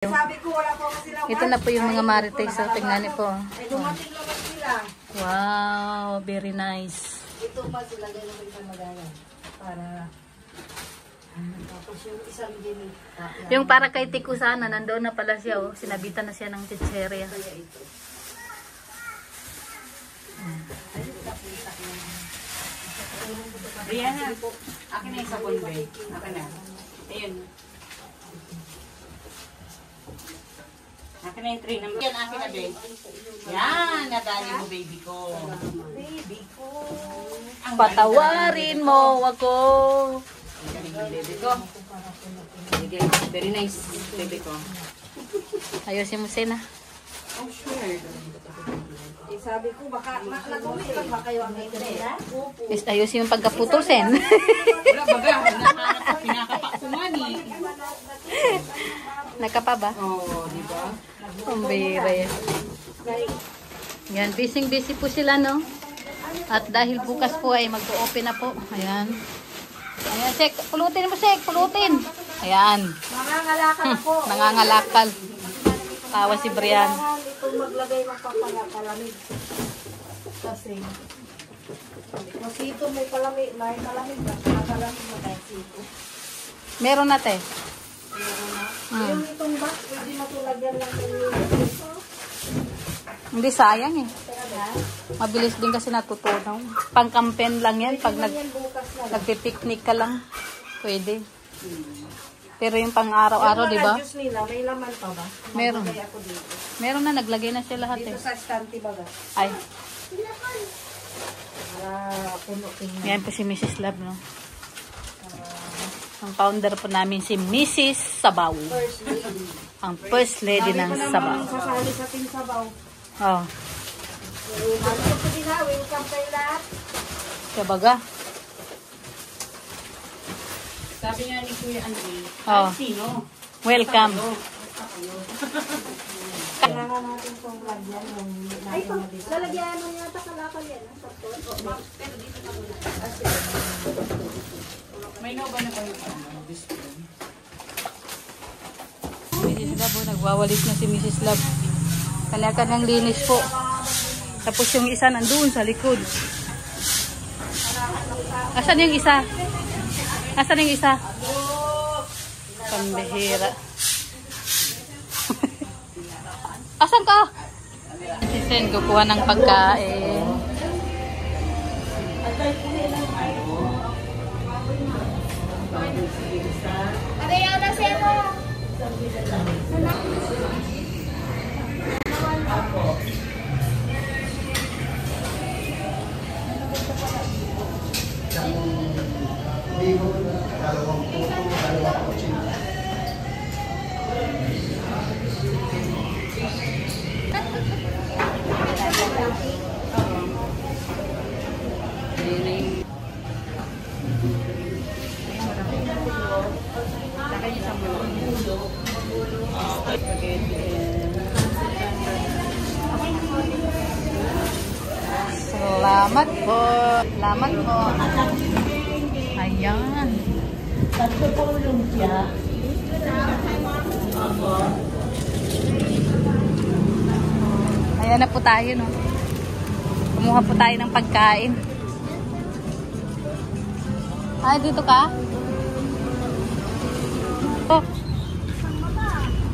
Sabi ko wala po kasi lang. Ito na po yung mga marites. So, tingnan niyo po. Ay, dumating naman sila. Wow, very nice. Ito pa sila ganyan ko isang magana. Para tapos yung isang ginit. Yung para kay Tico sana, nandoon na pala siya. Oh. Sinabitan na siya ng chicheria. Kaya ito. Rihanna, akin na yung sabon, babe. Akin na. Ayun. Akin na yung 3 number. Yan, akin na, babe. Yan, nadali mo, baby ko. Baby ko. Patawarin mo ako. Galing yung baby ko. Very nice, baby ko. Ayusin mo, Sena. Oh, sure. Eh, sabi ko, baka nag-umilag ba kayo ang hindi? Ayusin yung pagkaputol, Sen. Wala, baga. Hinahanap ko, pinakapa ko nga ni. Nakapa ba? Oo, di ba? Ang bire. Yan, busy po sila, no? At dahil bukas po ay mag-open na po. Ayan. Ayan, Sek. Pulutin mo, Sek. Pulutin. Ayan. Nangangalakal ako. Nangangalakal. Tawa si Brian. Kung maglagay ng papalamig. Kasi ito may palamig ba? Palamig na tayo sito. Meron na, te. Yung itong box, pwede matulagyan lang ito. Hindi sayang eh. Mabilis din kasi natutunaw. Pang-campaign lang yan. Pag nagpipiknik ka lang, pwede. Pero yung pang-araw-araw, di ba? Yung mga juice nila, may laman pa ba? Meron. Maglagay ako dito. Meron na, naglagay na siya lahat eh. Dito sa stante baga. Ay, Para puno tingnan. yan po si Mrs. Love, no? Ang founder po namin si Mrs. Sabaw. First lady. Ang first lady ng Sabaw. Sasali sa Team Sabaw. Oh, Ano ko din ha, welcome kayo lahat. kabaga. Sabi nga ni Kuya Andre, Oh, sino? welcome. Kailangan natin itong lagyan ng natin na dito. Lalagyan mo yata kalakal yan. May no ba na kayo display? Mrs. Love, oh, nagwawalis na si Mrs. Love. Kanya-kanyang linis po. Tapos yung isa nandoon sa likod. Asan yung isa? Asan yung isa? Pambihira. Asan ka? Si Sen, kukuha ng pagkain. Ariana, semo! Salamat po. Salamat po. Ayan. Tatlo po lumpia. Ayan na po tayo, no? Kumuha po tayo ng pagkain. Ay, dito ka? Oh.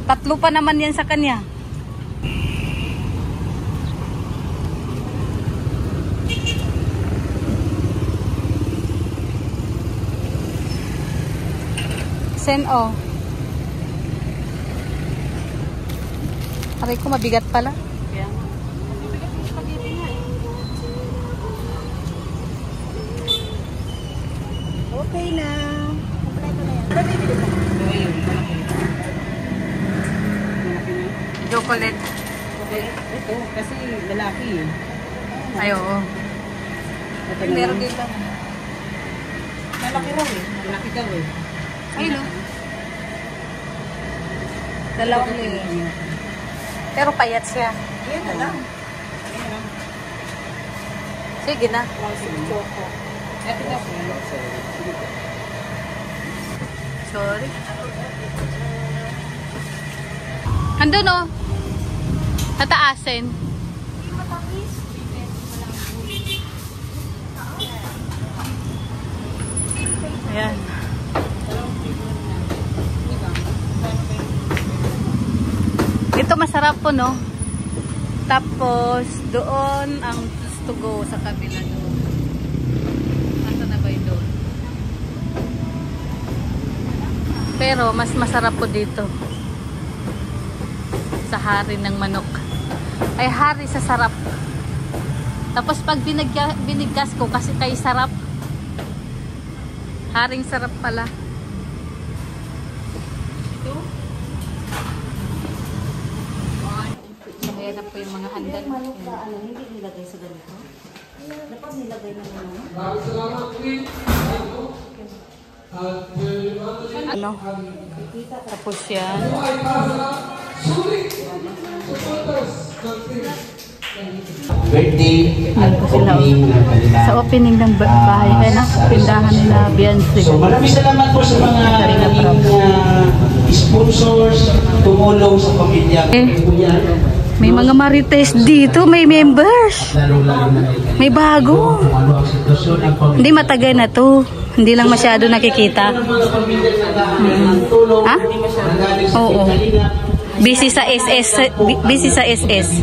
Tatlo pa naman yan sa kanya. Sen, oh. Aray ko, mabigat pala. Okay na. Chocolate. Ito, kasi lalaki eh. Ay, oo. Ito Meron dito. Malaki raw eh. Malaki daw eh. Ay, no. Dalawang linis. Pero payat siya. Yan na lang. Sige na. Ito daw po. Sorry. Andun oh. Tataasin. Ayan. Ito masarap po, no? Tapos, doon ang to go sa kabila doon. Asa na ba yun doon? Pero, mas masarap po dito. Sa hari ng manok. Ay, hari sa sarap. Tapos, pag binigkas ko, kasi kay sarap. Haring sarap pala. Ayan na po yung mga handa. Hindi nilagay sa ganito. Dapat nilagay na naman. Ano? Tapos yan. Birthday at Sila, opening ng kanila. sa opening ng bahay, ay na, tindahan nila Beyonce. So maraming salamat po sa mga naging sponsors, tumulong sa pamilya. May mga marites dito, may members. Lalo-lalo na May bago. kung ano ang sitwasyon ng pamilya. Hindi matagal na to. Hindi lang masyado nakikita. Ha? Oo. Busy sa SS. Busy sa SS.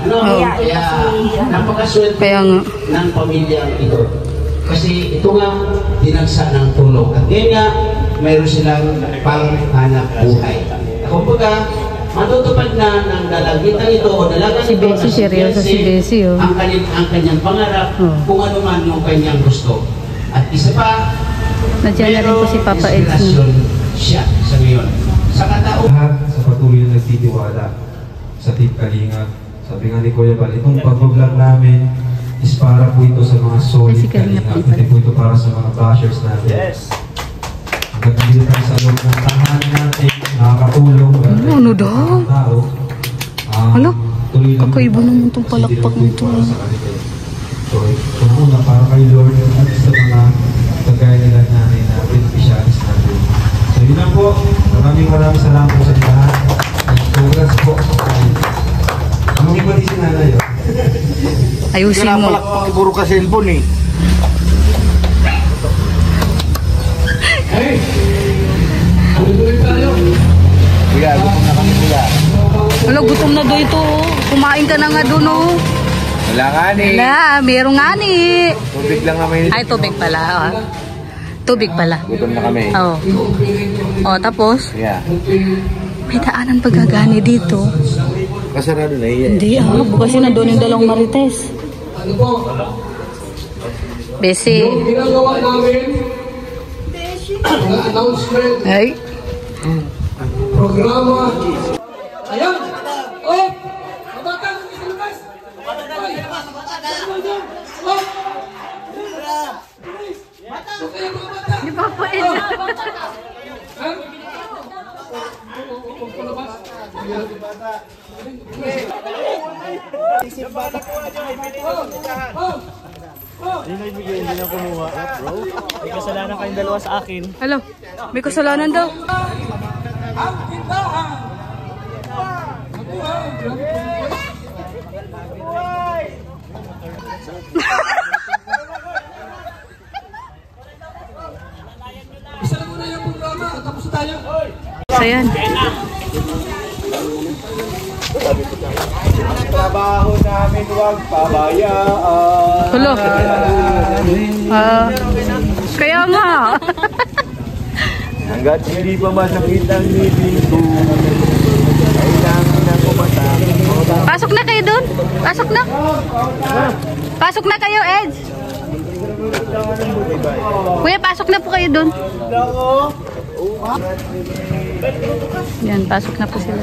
Oo. Kaya napakaswerte Kaya nga. ng pamilya ito. Kasi ito nga, dinagsa ng tulong. At ngayon nga, mayroon silang panghanap buhay. Kumbaga, matutupad na ng dalagitang ito o dalagang Si Bessie, seryoso si Bessie, oh. ang kanyang pangarap, Oh. kung ano man yung kanyang gusto. At isa pa, Nandiyan na rin po si Papa Ed. inspirasyon siya sa ngayon. Sa katao. Lahat sa patuloy na nagtitiwala sa Team Kalingap. Sabi nga ni Kuya Bal, itong pag-vlog namin is para po ito sa mga solid Si Kalingap Kalingap. din pala. Hindi po ito para sa mga bashers natin. Yes. Hanggang nandito tayo sa loob ng tahanan natin, nakakatulong. Ano daw? Tao. Hala, tuloy lang kakaiba naman itong palakpak nito. para sa kanila. So, ito muna para kay Lord at sa mga kagaya nila natin na beneficiaries natin. So, yun lang po. Maraming salamat po sa inyo lahat. And congrats po. Ang iba din si nanay. Ayusin mo. Puro ka cellphone eh. Kuya, gutom na kami kuya. Wala, gutom na doon ito. Kumain ka na nga doon, oh. Wala nga eh. Wala, meron nga ni. Tubig lang naman yun. Ay, tubig pala. Oh. Tubig pala. Gutom na kami. Oo. Oh, tapos, Yeah. may daanan pagagani dito. Kasarado na iyan. Hindi, bukasin na doon yung dalawang marites. Besi. Ginagawa namin ang announcement Ay. programa. Ayan! Oh! Mabata! Ilabas! Oh! Okay, mga bata! Di ba po, Ed? Ha? Palabas? Hello, may kasalanan daw. Ang tindahan! Isa na muna yung programa, tapos na tayo. So, yan. Trabaho namin huwag pabayaan. Hello. Kaya nga. Hanggat hindi pa masakit ang ngipin ko, kailangan na kumatapos. Pasok na kayo doon. Pasok na. Pasok na kayo, Ed. Kuya, pasok na po kayo doon. Yan, pasok na po sila.